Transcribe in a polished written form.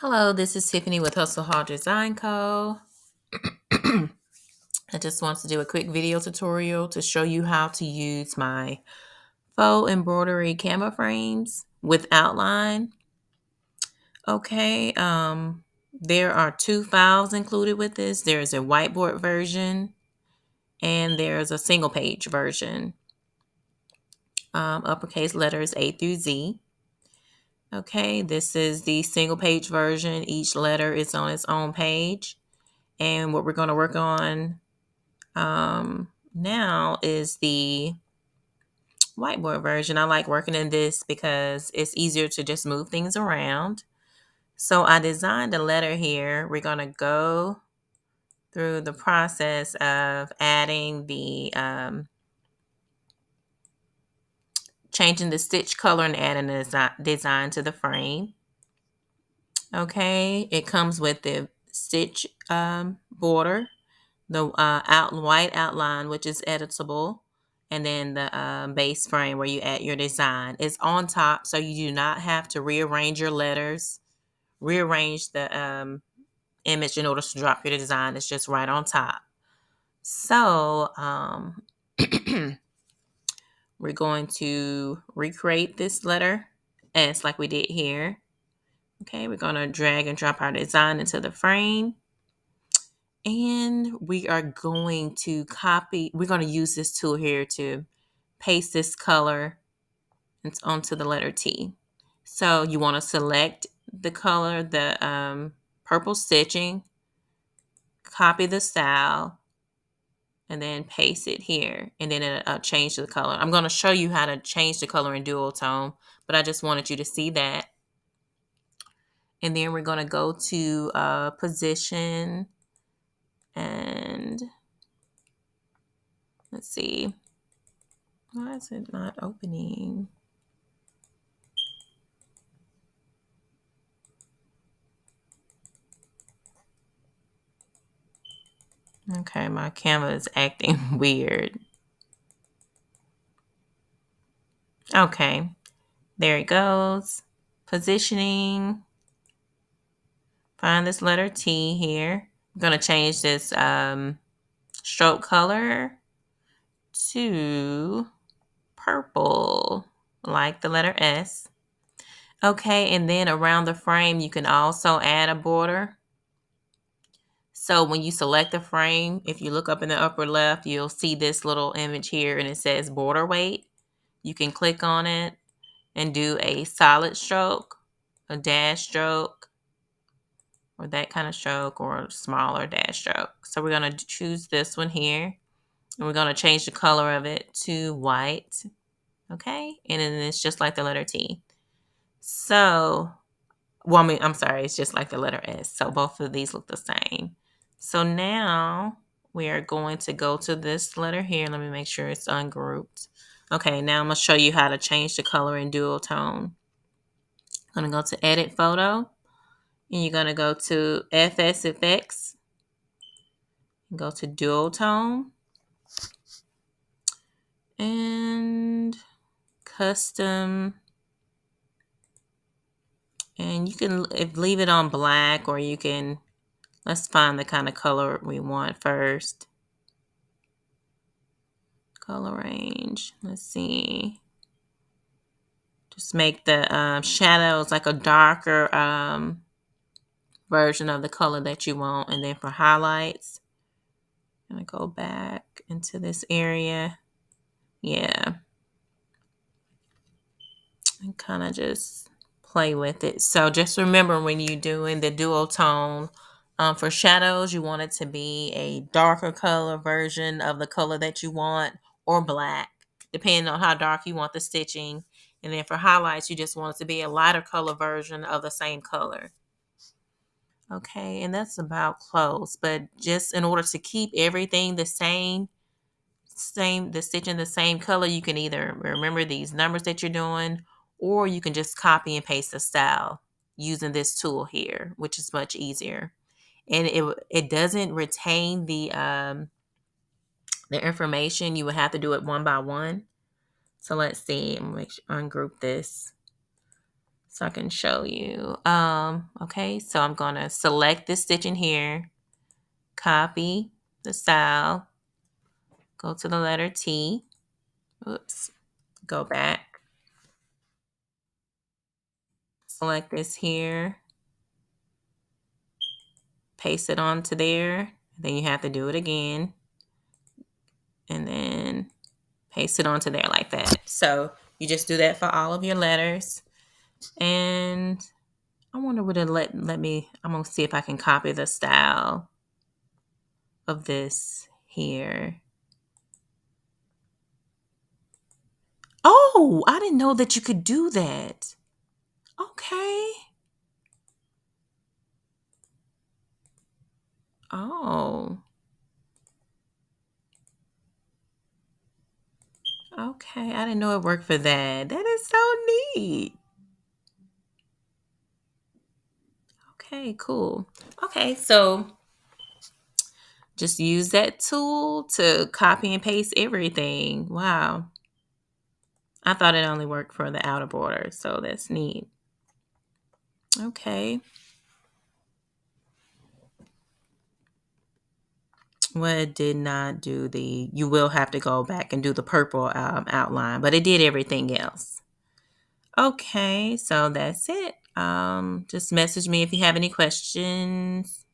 Hello, this is Tiffany with Hustle Hard Design Co. I just want to do a quick video tutorial to show you how to use my faux embroidery Canva frames with outline. Okay, there are two files included with this. There's a whiteboard version and there's a single page version. Uppercase letters A through Z. Okay, this is the single page version. Each letter is on its own page. And what we're going to work on now is the whiteboard version. I like working in this because it's easier to just move things around. So I designed a letter here. We're going to go through the process of adding the changing the stitch color and adding the design to the frame. Okay, it comes with the stitch border, the white outline, which is editable, and then the base frame where you add your design. It's on top, so you do not have to rearrange your letters, rearrange the image in order to drop your design. It's just right on top. So we're going to recreate this letter S like we did here. Okay, we're going to drag and drop our design into the frame. And we are going to we're going to use this tool here to paste this color onto the letter T. So you want to select the color, the purple stitching, copy the style, and then paste it here. And then it'll change the color. I'm going to show you how to change the color in dual tone, but I just wanted you to see that. And then we're going to go to position and let's see. Why is it not opening? Okay, my Canva is acting weird. Okay, there it goes. Positioning. Find this letter T here. I'm going to change this stroke color to purple, like the letter S. Okay, and then around the frame, you can also add a border. So when you select the frame, if you look up in the upper left, you'll see this little image here and it says border weight. You can click on it and do a solid stroke, a dash stroke, or that kind of stroke, or a smaller dash stroke. So we're going to choose this one here, and we're going to change the color of it to white. Okay, and then it's just like the letter T. So, well, I'm sorry, it's just like the letter S. So both of these look the same. So now we are going to go to this letter here. Let me make sure it's ungrouped. Okay, now I'm going to show you how to change the color in dual tone. I'm going to go to Edit Photo, and you're going to go to FS Effects, and go to Dual Tone, and Custom, and you can leave it on black, or you can, let's find the kind of color we want first. Color range, let's see. Just make the shadows like a darker version of the color that you want. And then for highlights, I'm going to go back into this area. Yeah. And kind of just play with it. So just remember when you're doing the dual tone, for shadows, you want it to be a darker color version of the color that you want, or black, depending on how dark you want the stitching. And then for highlights, you just want it to be a lighter color version of the same color. Okay, and that's about close. But just in order to keep everything the same, the stitching the same color, you can either remember these numbers that you're doing, or you can just copy and paste the style using this tool here, which is much easier. And it doesn't retain the information. You would have to do it one by one. So let's see. I'm going to ungroup this. so I can show you. Okay, so I'm gonna select this stitch in here, copy the style, go to the letter T. Oops, go back, select this here, paste it onto there. Then you have to do it again, and then paste it onto there like that. So you just do that for all of your letters. And I wonder would it let me, I'm gonna see if I can copy the style of this here. Oh, I didn't know that you could do that. Okay. Oh, okay. I didn't know it worked for that. That is so neat. Okay, cool. Okay, so just use that tool to copy and paste everything. Wow. I thought it only worked for the outer border, so that's neat. Okay. Well, it did not do the, you will have to go back and do the purple outline, but it did everything else. Okay, so that's it. Just message me if you have any questions.